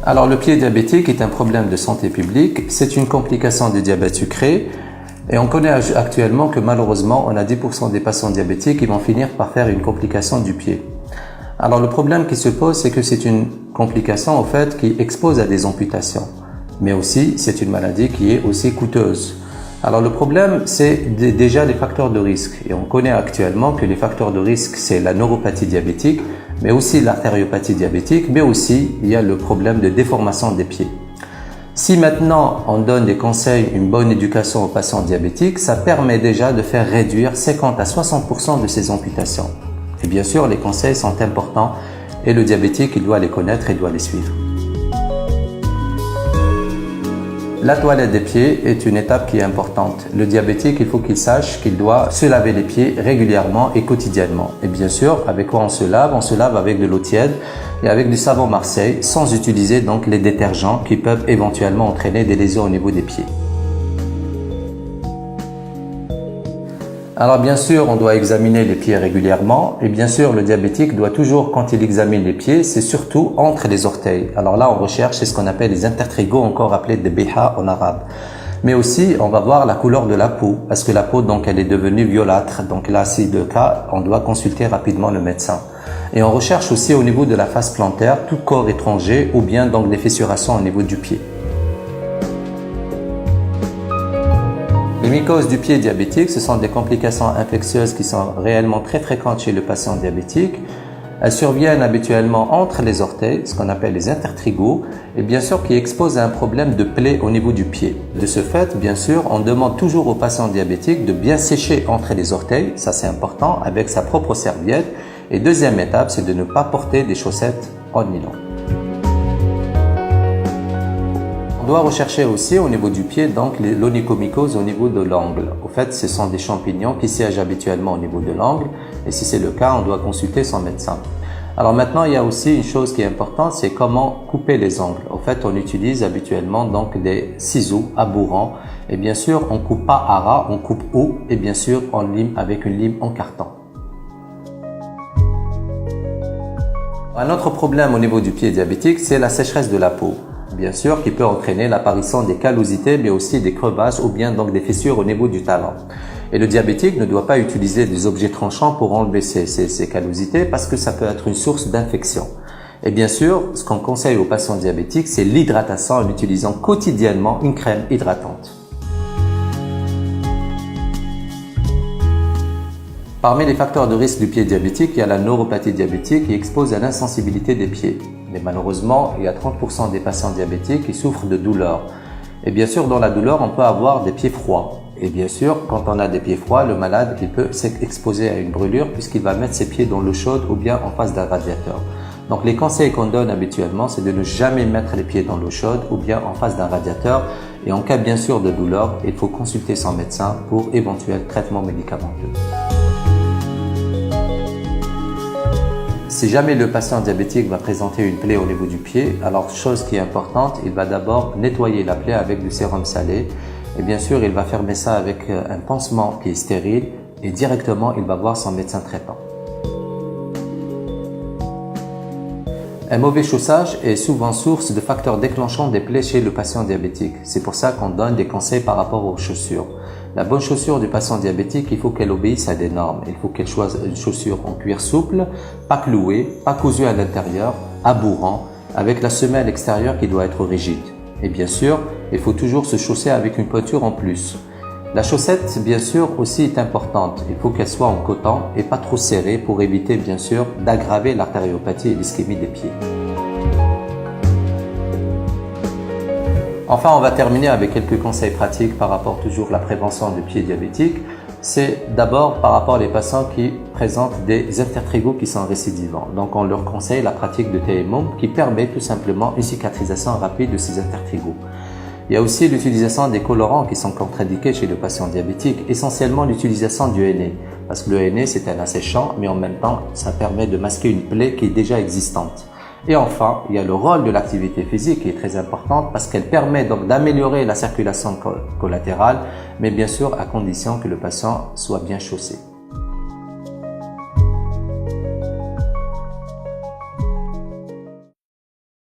Alors, le pied diabétique est un problème de santé publique. C'est une complication du diabète sucré. Et on connaît actuellement que malheureusement, on a 10% des patients diabétiques qui vont finir par faire une complication du pied. Alors, le problème qui se pose, c'est que c'est une complication, en fait, qui expose à des amputations. Mais aussi, c'est une maladie qui est aussi coûteuse. Alors, le problème, c'est déjà les facteurs de risque. Et on connaît actuellement que les facteurs de risque, c'est la neuropathie diabétique, mais aussi l'artériopathie diabétique, mais aussi, il y a le problème de déformation des pieds. Si maintenant, on donne des conseils, une bonne éducation aux patients diabétiques, ça permet déjà de faire réduire 50 à 60% de ces amputations. Et bien sûr, les conseils sont importants et le diabétique, il doit les connaître et doit les suivre. La toilette des pieds est une étape qui est importante. Le diabétique, il faut qu'il sache qu'il doit se laver les pieds régulièrement et quotidiennement. Et bien sûr, avec quoi on se lave? On se lave avec de l'eau tiède et avec du savon Marseille, sans utiliser donc les détergents qui peuvent éventuellement entraîner des lésions au niveau des pieds. Alors bien sûr, on doit examiner les pieds régulièrement et bien sûr, le diabétique doit toujours, quand il examine les pieds, c'est surtout entre les orteils. Alors là, on recherche ce qu'on appelle les intertrigaux, encore appelés des biha en arabe. Mais aussi, on va voir la couleur de la peau, parce que la peau, donc, elle est devenue violâtre. Donc là, si de cas, on doit consulter rapidement le médecin. Et on recherche aussi au niveau de la face plantaire, tout corps étranger ou bien donc des fissurations au niveau du pied. Les mycoses du pied diabétique, ce sont des complications infectieuses qui sont réellement très fréquentes chez le patient diabétique. Elles surviennent habituellement entre les orteils, ce qu'on appelle les intertrigaux, et bien sûr qui exposent à un problème de plaie au niveau du pied. De ce fait, bien sûr, on demande toujours au patient diabétique de bien sécher entre les orteils, ça c'est important, avec sa propre serviette. Et deuxième étape, c'est de ne pas porter des chaussettes en nylon. On doit rechercher aussi au niveau du pied donc l'onychomycose au niveau de l'angle. Au fait, ce sont des champignons qui siègent habituellement au niveau de l'angle et si c'est le cas, on doit consulter son médecin. Alors maintenant, il y a aussi une chose qui est importante, c'est comment couper les ongles. Au fait, on utilise habituellement donc des ciseaux abourants et bien sûr, on coupe pas à ras, on coupe haut et bien sûr, on lime avec une lime en carton. Un autre problème au niveau du pied diabétique, c'est la sécheresse de la peau. Bien sûr, qui peut entraîner l'apparition des callosités, mais aussi des crevasses ou bien donc des fissures au niveau du talon. Et le diabétique ne doit pas utiliser des objets tranchants pour enlever ces callosités parce que ça peut être une source d'infection. Et bien sûr, ce qu'on conseille aux patients diabétiques, c'est l'hydratation en utilisant quotidiennement une crème hydratante. Parmi les facteurs de risque du pied diabétique, il y a la neuropathie diabétique qui expose à l'insensibilité des pieds. Mais malheureusement, il y a 30% des patients diabétiques qui souffrent de douleurs. Et bien sûr, dans la douleur, on peut avoir des pieds froids. Et bien sûr, quand on a des pieds froids, le malade il peut s'exposer à une brûlure puisqu'il va mettre ses pieds dans l'eau chaude ou bien en face d'un radiateur. Donc les conseils qu'on donne habituellement, c'est de ne jamais mettre les pieds dans l'eau chaude ou bien en face d'un radiateur. Et en cas bien sûr de douleur, il faut consulter son médecin pour éventuel traitement médicamenteux. Si jamais le patient diabétique va présenter une plaie au niveau du pied, alors chose qui est importante, il va d'abord nettoyer la plaie avec du sérum salé et bien sûr il va fermer ça avec un pansement qui est stérile et directement il va voir son médecin traitant. Un mauvais chaussage est souvent source de facteurs déclenchants des plaies chez le patient diabétique. C'est pour ça qu'on donne des conseils par rapport aux chaussures. La bonne chaussure du patient diabétique, il faut qu'elle obéisse à des normes. Il faut qu'elle choisisse une chaussure en cuir souple, pas clouée, pas cousue à l'intérieur, abourant, avec la semelle extérieure qui doit être rigide. Et bien sûr, il faut toujours se chausser avec une pointure en plus. La chaussette, bien sûr, aussi est importante. Il faut qu'elle soit en coton et pas trop serrée pour éviter, bien sûr, d'aggraver l'artériopathie et l'ischémie des pieds. Enfin, on va terminer avec quelques conseils pratiques par rapport toujours à la prévention du pied diabétique. C'est d'abord par rapport aux patients qui présentent des intertrigaux qui sont récidivants. Donc, on leur conseille la pratique de tayammum qui permet tout simplement une cicatrisation rapide de ces intertrigaux. Il y a aussi l'utilisation des colorants qui sont contre-indiqués chez le patient diabétique, essentiellement l'utilisation du henné. Parce que le henné, c'est un asséchant, mais en même temps, ça permet de masquer une plaie qui est déjà existante. Et enfin, il y a le rôle de l'activité physique qui est très importante parce qu'elle permet donc d'améliorer la circulation collatérale, mais bien sûr à condition que le patient soit bien chaussé.